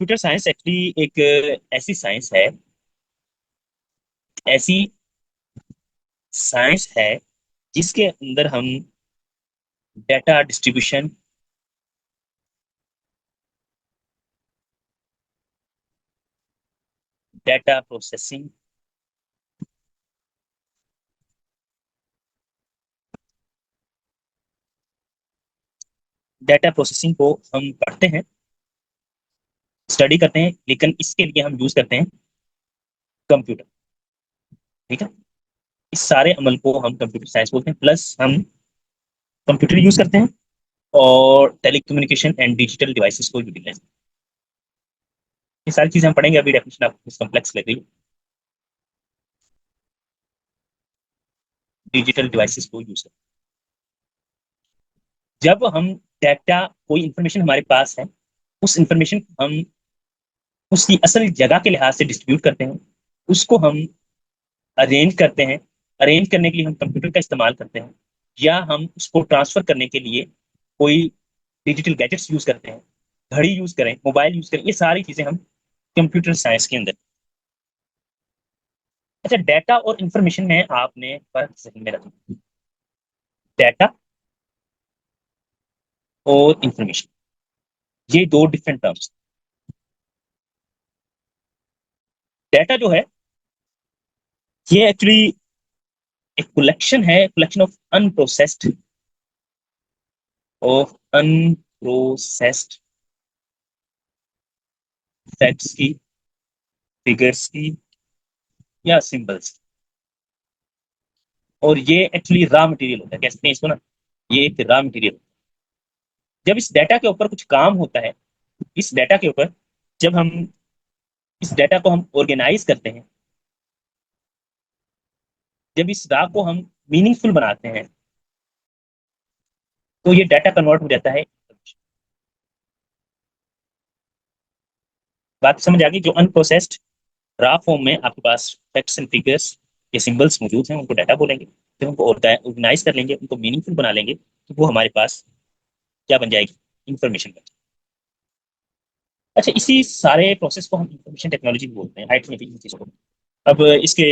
Computer science actually एक ऐसी science है, ऐसी साइंस है जिसके अंदर हम data distribution, data processing, data processing को हम पढ़ते हैं, स्टडी करते हैं, लेकिन इसके लिए हम यूज करते हैं कंप्यूटर। ठीक है, इस सारे अमल को हम कंप्यूटर साइंस बोलते हैं। प्लस हम कंप्यूटर यूज करते हैं और टेलीकम्युनिकेशन एंड डिजिटल डिवाइसेस को यूटिलाइज। ये सारी चीजें हम पढ़ेंगे। अभी डेफिनेशन आपको कॉम्प्लेक्स लग रही है। डिजिटल डिवाइसेस को यूज करते हैं जब हम डेटा, कोई इंफॉर्मेशन हमारे पास है, उस इंफॉर्मेशन को हम उसकी असल जगह के लिहाज से डिस्ट्रीब्यूट करते हैं, उसको हम अरेंज करते हैं। अरेंज करने के लिए हम कंप्यूटर का इस्तेमाल करते हैं, या हम उसको ट्रांसफर करने के लिए कोई डिजिटल गैजेट्स यूज करते हैं, घड़ी यूज करें, मोबाइल यूज करें। ये सारी चीजें हम कंप्यूटर साइंस के अंदर। अच्छा, डाटा और इंफॉर्मेशन में आपने फर्क जहन में रखना। डाटा और इंफॉर्मेशन, ये दो डिफरेंट टर्म्स। डाटा जो है, ये एक्चुअली एक कलेक्शन है, collection of unprocessed, of unprocessed facts की, फिगर्स की, या सिंबल्स। और ये एक्चुअली रॉ मटेरियल होता है, कहते हैं इसको ना, ये एक रॉ मटेरियल। जब इस डाटा के ऊपर कुछ काम होता है, इस डाटा के ऊपर, जब हम इस डाटा को हम ऑर्गेनाइज करते हैं, जब इस रॉ को हम मीनिंगफुल बनाते हैं, तो ये डाटा कन्वर्ट हो जाता है। बात समझ आ गई? जो अनप्रोसेस्ड रॉ फॉर्म में आपके पास फैक्ट्स एंड फिगर्स, ये सिंबल्स मौजूद हैं, उनको डाटा बोलेंगे। जब उनको ऑर्गेनाइज कर लेंगे, उनको मीनिंगफुल बना लेंगे, तो वो हमारे पास क्या बन जाएगी? इंफॉर्मेशन बन जाएगी। अच्छा, इसी सारे प्रोसेस को हम इंफॉर्मेशन टेक्नोलॉजी बोलते हैं, आईटी में भी इन चीजों को। अब इसके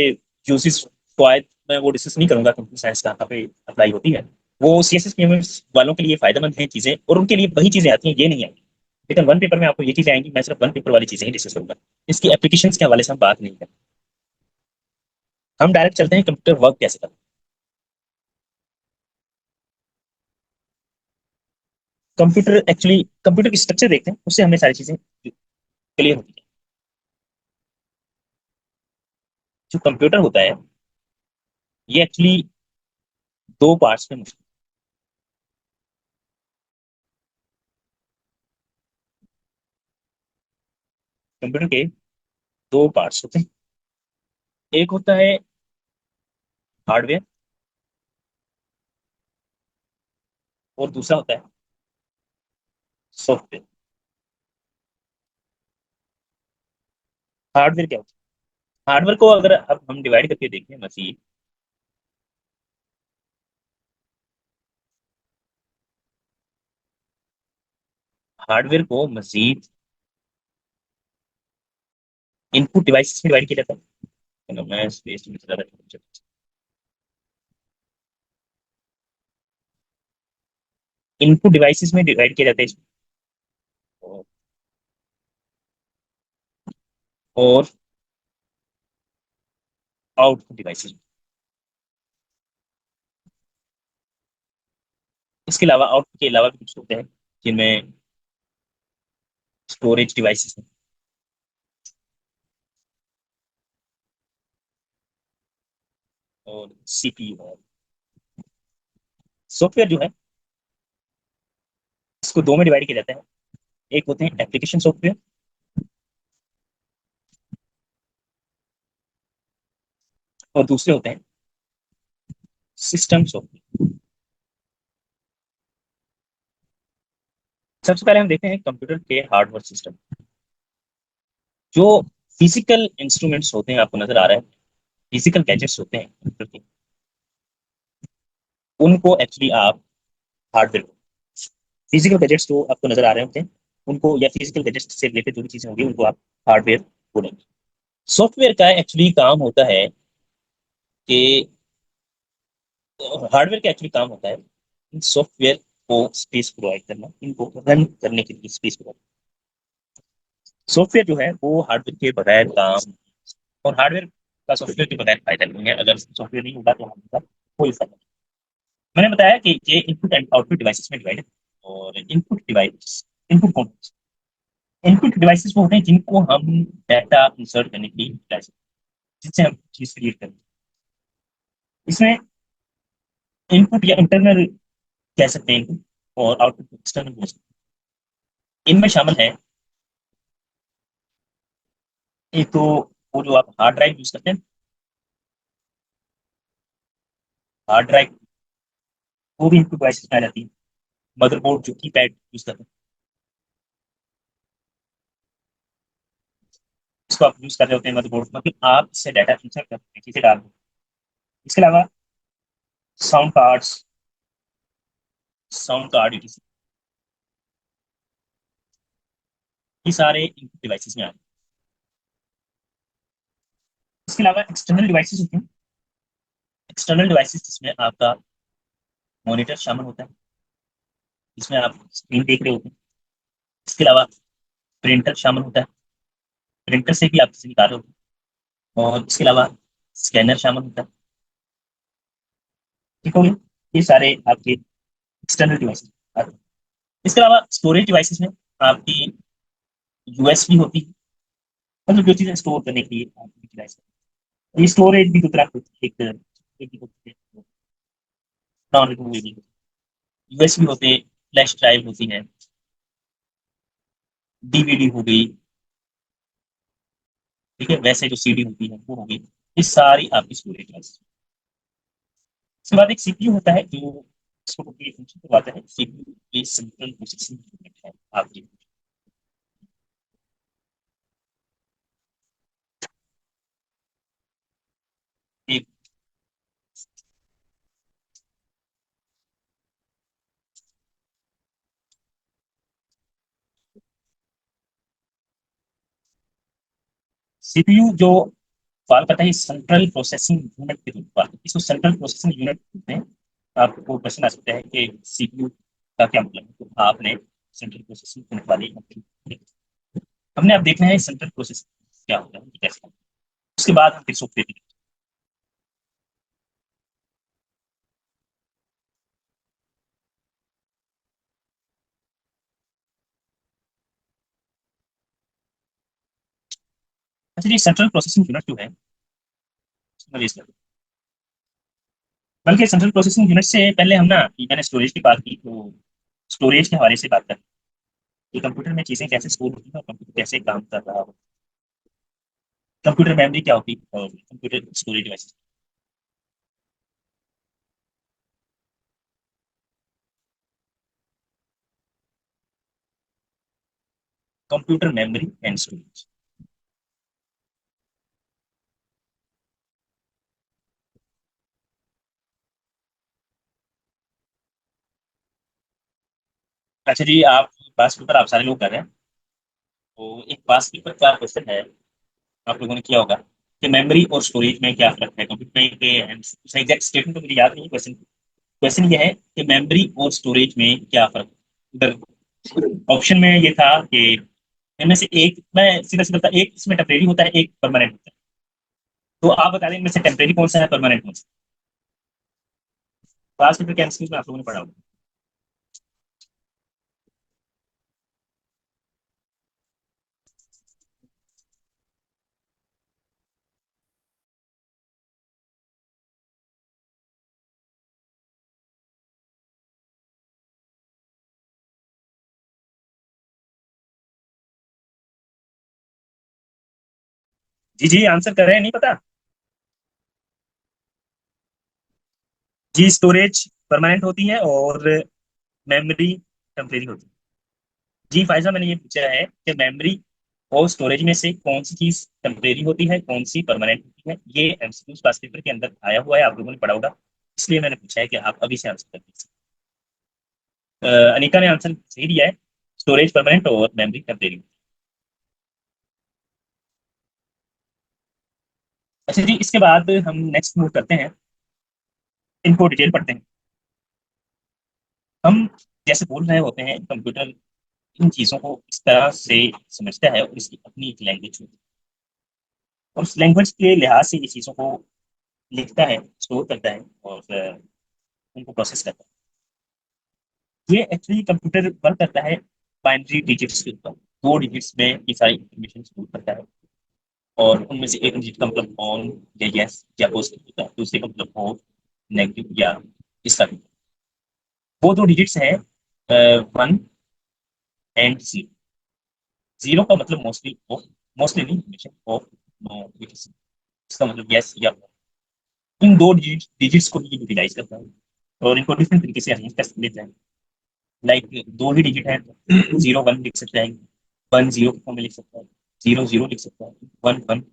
यूजेस, फायद मैं वो डिस्कस नहीं करूंगा, कंप्यूटर साइंस कहाँ पे अप्लाई होती है। वो सीएसएस पीएमएस वालों के लिए फायदेमंद हैं चीजें, और उनके लिए वही चीजें आती हैं, ये नहीं आएंगी। लेकिन वन पेपर में आपको ये चीजें आएंगी, मैं सिर्फ वन पेपर वाली चीजें ही डिस्कस करूंगा। इसकी एप्लीकेशन के हवाले से हम बात नहीं करें। हम डायरेक्ट चलते हैं कंप्यूटर वर्क कैसे करता है। कंप्यूटर एक्चुअली, कंप्यूटर की स्ट्रक्चर देखते हैं, उससे हमें सारी चीजें क्लियर होती है। जो कंप्यूटर होता है, ये एक्चुअली दो पार्ट्स में मुश्किल। कंप्यूटर के दो पार्ट्स होते हैं। एक होता है हार्डवेयर, और दूसरा होता है सॉफ्टवेयर। हार्डवेयर क्या होता है? हार्डवेयर को अगर अब हम डिवाइड करके देखें, मसीह, हार्डवेयर को मजीद इनपुट डिवाइसेस में डिवाइड किया जाता है। मैं स्पेस में चला रहा। इनपुट डिवाइसेस में डिवाइड किया जाता है इसको, और आउटपुट डिवाइसेस। इसके अलावा, आउटपुट के अलावा भी कुछ होते हैं जिनमें स्टोरेज डिवाइसेस हैं, और सीपीयू है। सॉफ्टवेयर जो है, इसको दो में डिवाइड किया जाता है। एक होते हैं एप्लीकेशन सॉफ्टवेयर, और दूसरे होते हैं सिस्टम सॉफ्टवेयर। सबसे पहले हम देखते हैं कंप्यूटर के हार्डवेयर सिस्टम। जो फिजिकल इंस्ट्रूमेंट्स होते हैं, आपको नजर आ रहा है, फिजिकल गैजेट्स होते हैं कंप्यूटर के, उनको एक्चुअली आप हार्डवेयर। फिजिकल गैजेट्स जो आपको नजर आ रहे होते हैं, उनको, या फिजिकल गैजेट से रिलेटेड जो भी चीजें होंगी उनको आप हार्डवेयर बोलेंगे। सॉफ्टवेयर का एक्चुअली काम होता है कि, हार्डवेयर का एक्चुअली काम होता है इन सॉफ्टवेयर को स्पेस प्रोवाइड करना, इनको रन करने के लिए स्पेस प्रोवाइड। सॉफ्टवेयर जो है वो हार्डवेयर के बगैर काम, और हार्डवेयर का सॉफ्टवेयर के बगैर फायदा नहीं है। अगर सॉफ्टवेयर नहीं होगा तो हार्डवेयर का कोई फायदा नहीं। मैंने बताया कि ये इनपुट एंड आउटपुट डिवाइसेस में डिवाइड है। और इनपुट डिवाइसेस वो होते हैं जिनको हम डाटा इंसर्ट करने के लिए utilize करते हैं, जिससे हम चीज क्रिएट करते हैं। इसमें इनपुट या इंटरनल कह सकते हैं, और आउटपुट एक्सटर्नल हो सकते हैं। इनमें शामिल है एक तो वो जो आप हार्ड ड्राइव यूज करते हैं, हार्ड ड्राइव वो भी इनपुट डिवाइसेस में आ जाती है। मदरबोर्ड जो की पैड यूज करते हैं, इसको आप यूज कर रहे होते हैं। मदरबोर्ड मतलब आप इससे डाटा इंसर्ट करते हैं, चीजें डाल रहे हैं। इसके अलावा साउंड कार्ड्स, साउंड कार्ड, ये सारे इनपुट डिवाइसेस में आते हैं। इसके अलावा एक्सटर्नल डिवाइसेस होते हैं। एक्सटर्नल डिवाइसेस जिसमें आपका मॉनिटर शामिल होता है, जिसमें आप स्क्रीन देख रहे होते हैं। इसके अलावा प्रिंटर शामिल होता है, प्रिंटर से भी आप किसी निकाल रहे होते हैं। और इसके अलावा स्कैनर शामिल होता है। ठीक हो गया, ये सारे आपके एक्सटर्नल डिवाइसेस आते हैं। इसके अलावा स्टोरेज डिवाइसेस में आपकी यूएसबी होती है, मतलब जो चीजें स्टोर करने के लिए आप यूटिलाइज करते हैं। ये स्टोरेज भी दो तरह की होती है, एक होती है नॉन रिमूवेबल, यूएसबी होते हैं, फ्लैश ड्राइव होती है, डीवीडी हो गई, ठीक है, वैसे जो सीडी होती है वो होगी। ये सारी आपकी स्टोरेज डिवाइस। उसके बाद एक सीपीयू होता है जो इसको फंक्शन करवाता है। सीपीयू ये सेंट्रल प्रोसेसिंग यूनिट है आपकी। एक सीपीयू जो सवाल करता है, सेंट्रल प्रोसेसिंग यूनिट के रूप में, इसको सेंट्रल प्रोसेसिंग यूनिट में आपको क्वेश्चन आ सकता है कि सीपीयू का क्या मतलब है। तो आपने सेंट्रल प्रोसेसिंग यूनिट वाली हमने अब देखना है सेंट्रल प्रोसेसिंग क्या होता है, कैसे होता है। उसके बाद हम फिर सॉफ्टवेयर। अच्छा जी, सेंट्रल प्रोसेसिंग यूनिट जो है बल्कि सेंट्रल प्रोसेसिंग यूनिट से पहले हम ना, मैंने स्टोरेज की बात की तो स्टोरेज के हवाले से बात करें कि कंप्यूटर में चीजें कैसे स्टोर होती हैं और कंप्यूटर कैसे काम कर रहा हो। कंप्यूटर मेमोरी क्या होती है और computer storage device. Computer memory and storage. अच्छा जी, आप पास पेपर आप सारे लोग कर रहे हैं, तो एक पास पेपर का क्वेश्चन है, आप लोगों ने किया होगा कि मेमोरी और स्टोरेज में क्या फर्क है कंप्यूटर में के। एग्जैक्ट स्टेटमेंट तो मुझे याद नहीं है। क्वेश्चन क्वेश्चन ये है कि मेमोरी और स्टोरेज में क्या फर्क है। उधर ऑप्शन में ये था कि इनमें से एक, मैं सीधा सीधा था, एक इसमें टेम्परेरी होता है, एक परमानेंट होता है। तो आप बता दें इनमें से टेम्परेरी कौन सा है, परमानेंट कौन सा। पास पेपर केमिस्ट्री में आप लोगों ने पढ़ा होगा। जी जी, आंसर कर रहे हैं, नहीं पता। जी, स्टोरेज परमानेंट होती है और मेमोरी टेम्परेरी होती है। जी फायजा, मैंने ये पूछा है कि मेमोरी और स्टोरेज में से कौन सी चीज टेम्परेरी होती है, कौन सी परमानेंट होती है। ये एमसीक्यू पास पेपर के अंदर आया हुआ है, आप लोगों ने पढ़ा होगा। इसलिए मैंने पूछा है कि आप अभी से आंसर कर दीजिए। अनिका ने आंसर सही दिया है। स्टोरेज परमानेंट और मेमोरी टेम्परेरी। अच्छा जी, इसके बाद हम नेक्स्ट मूव करते हैं, इनको डिटेल पढ़ते हैं। हम जैसे बोल रहे होते हैं, कंप्यूटर इन चीजों को इस तरह से समझता है और इसकी अपनी एक लैंग्वेज होती है, और उस लैंग्वेज के लिहाज से ये चीजों को लिखता है, स्टोर करता है और उनको प्रोसेस करता है। ये एक्चुअली कंप्यूटर वर्क करता है बाइनरी डिजिट्स के ऊपर। दो डिजिट्स में ये सारी इंफॉर्मेशन स्टोर करता है, और उनमें से एक डिजिट का मतलब ऑन या यस या पॉजिटिव होता है, दूसरे का मतलब ऑफ, नेगेटिव या इसका भी। वो दो डिजिट्स है 1 एंड 0। 0 का मतलब मोस्टली ऑफ, मोस्टली नहीं, हमेशा ऑफ, नो, इसका मतलब यस या no। इन दो डिजिट्स को ये यूटिलाइज करता है और इनको डिफरेंट तरीके से अरेंज कर लेते हैं। लाइक दो ही डिजिट है, 0 1 लिख सकता है, 1 0 के फॉर्म में लिख सकता है, 0 0 लिख सकता है, 1 1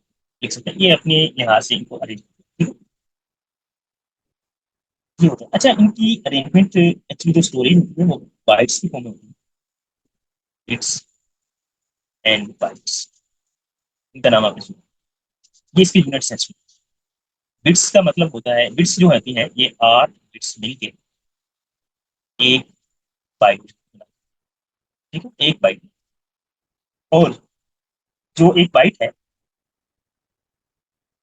लिख सकता है। ये अपने लिहाज से इनको अरेंज, ये होता है। अच्छा, इनकी अरेंजमेंट एक्चुअली जो स्टोरेज होती है वो बाइट्स की फॉर्म में होती है, बिट्स एंड बाइट्स, इनका नाम आपने सुना। ये इसकी यूनिट्स हैं। बिट्स का मतलब होता है, बिट्स जो होती है ये 8 बिट्स मिलके एक बाइट, ठीक है, एक बाइट। और जो एक बाइट है,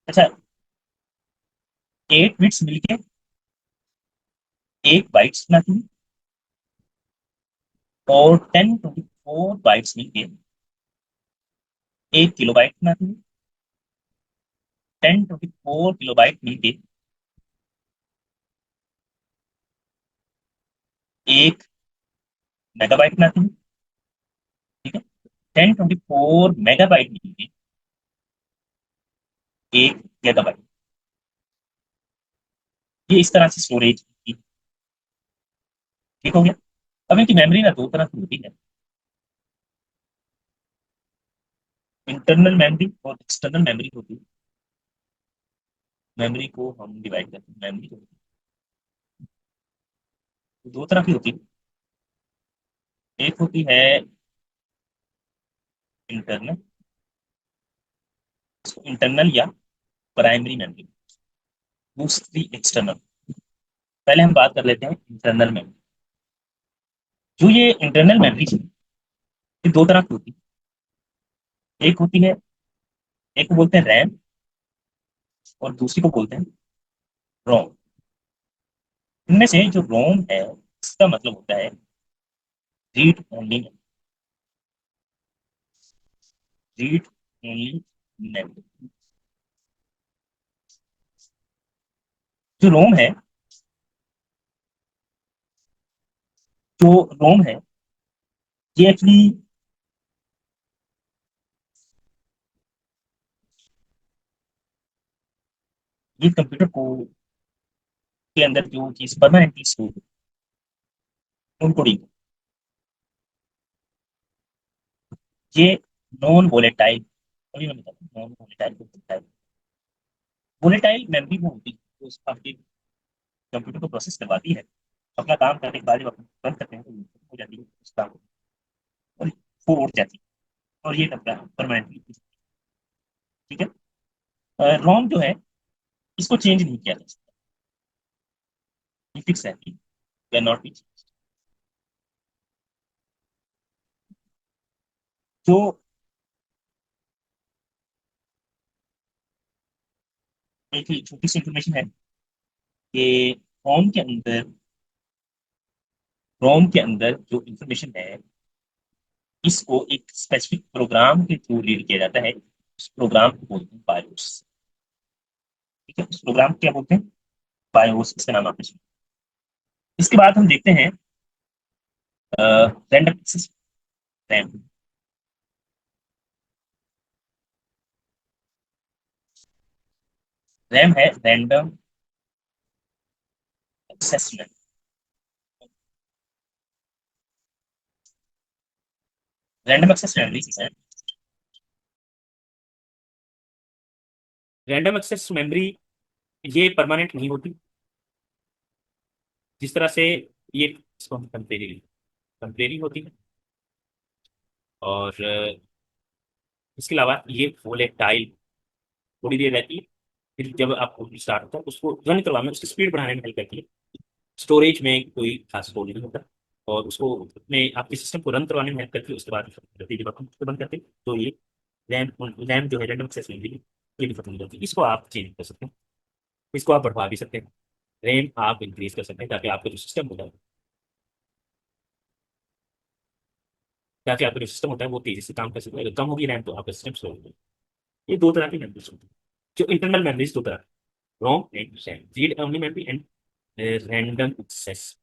अच्छा, 8 बिट्स मिलके एक बाइट्स बनाती है, और 1024 बाइट्स मिलके 1 किलोबाइट बनाती है, 1024 किलोबाइट मिलके 1 मेगाबाइट बनाती है, ठीक है। 1024 मेगाबाइट मिलके 1 गीगाबाइट। ये इस तरह से स्टोरेज की, ठीक हो गया। अब इनकी मेमोरी ना दो तरह की होती है, इंटरनल मेमोरी और एक्सटर्नल मेमोरी होती है। मेमोरी को हम डिवाइड करते हैं, मेमोरी जो दो तरह की होती है। एक होती है इंटरनल, इंटरनल या प्राइमरी मेमोरी, दूसरी एक्सटर्नल। पहले हम बात कर लेते हैं इंटरनल मेमोरी। जो ये इंटरनल मेमोरी है, ये दो तरह की होती है। एक होती है, एक को बोलते हैं रैम, और दूसरी को बोलते हैं रोम। इनमें से जो रोम है, इसका मतलब होता है read only, read only memory. जो रोम है, जो रोम है, ये एक्चुअली ये कंप्यूटर को के अंदर जो चीज परमानेंटली स्टोर, उनको डील, ये नॉन वोलेटाइल, अभी मैं बताता हूँ नॉन वोलेटाइल को वोलेटाइल। वोलेटाइल मेमोरी वो होती है जो आपके कंप्यूटर को प्रोसेस करवाती है, अपना काम करने के बाद जब आप बंद करते हैं तो हो जाती है उस काम को, और वो उठ जाती है, और ये तब परमानेंटली, ठीक है। रोम जो है, इसको चेंज नहीं किया जा सकता, ये फिक्स है, कैन नॉट बी। जो एक छोटी सी इंफॉर्मेशन है कि रोम के अंदर, रोम के अंदर जो इंफॉर्मेशन है, इसको एक स्पेसिफिक प्रोग्राम के थ्रू रीड किया जाता है। उस प्रोग्राम को बोलते हैं बायोस, ठीक है। उस प्रोग्राम को क्या बोलते हैं? बायोस, इसका नाम आपने सुना। इसके बाद हम देखते हैं रैंडम एक्सेस रैम। रैम है random access memory. Random access memory है, रैंडम एक्सेस मेमोरी, ये परमानेंट नहीं होती। जिस तरह से ये, इसको हम टेम्परेरी, टेम्परेरी होती है, और इसके अलावा ये वोलेटाइल थोड़ी देर रहती है, फिर जब आपको स्टार्ट होता है उसको रन करवाने में उसकी स्पीड बढ़ाने में हेल्प करती है। स्टोरेज में कोई खास रोल नहीं होता, और उसको अपने आपके सिस्टम को रन करवाने में हेल्प करती है। उसके बाद खत्म करती है, जब आप उसको बंद करते हैं तो ये रैम रैम जो है रैंडम एक्सेस मेमोरी, ये भी खत्म हो जाती है। इसको आप चेंज कर सकते हैं, इसको आप बढ़वा भी सकते हैं, रैम आप इंक्रीज कर सकते हैं, ताकि आपका जो सिस्टम होता है वो तेजी से काम कर सके। अगर कम होगी रैम तो आपका सिस्टम स्लो होगा। ये दो तरह की मेमोरीज होती है, जो इंटरनल मेमोरीज दो तरह, ROM and RAM, read only memory and random access.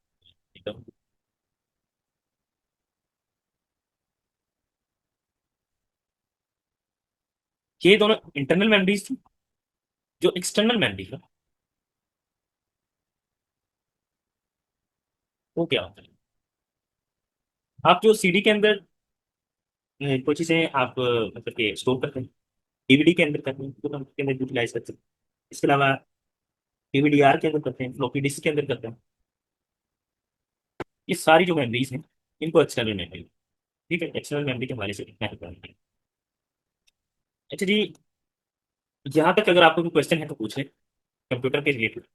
ये दोनों इंटरनल मेमोरीज थी। जो एक्सटर्नल मेमोरी है वो क्या होता है, आप जो सीडी के अंदर कोई चीजें आप मतलब के स्टोर करते हैं, डीवीडी के अंदर करते हैं तो हम उसके अंदर यूटिलाइज कर सकते हैं। इसके अलावा डीवीडीआर के अंदर करते हैं, फ्लॉपी डिस्क के अंदर करते हैं। ये सारी जो मेमोरीज हैं इनको एक्सटर्नल मेमोरी, ठीक है, एक्सटर्नल मेमोरी के हवाले से इतना ही पढ़ना है। अच्छा जी, यहाँ तक अगर आपको कोई क्वेश्चन है तो पूछ लें कंप्यूटर के रिलेटेड।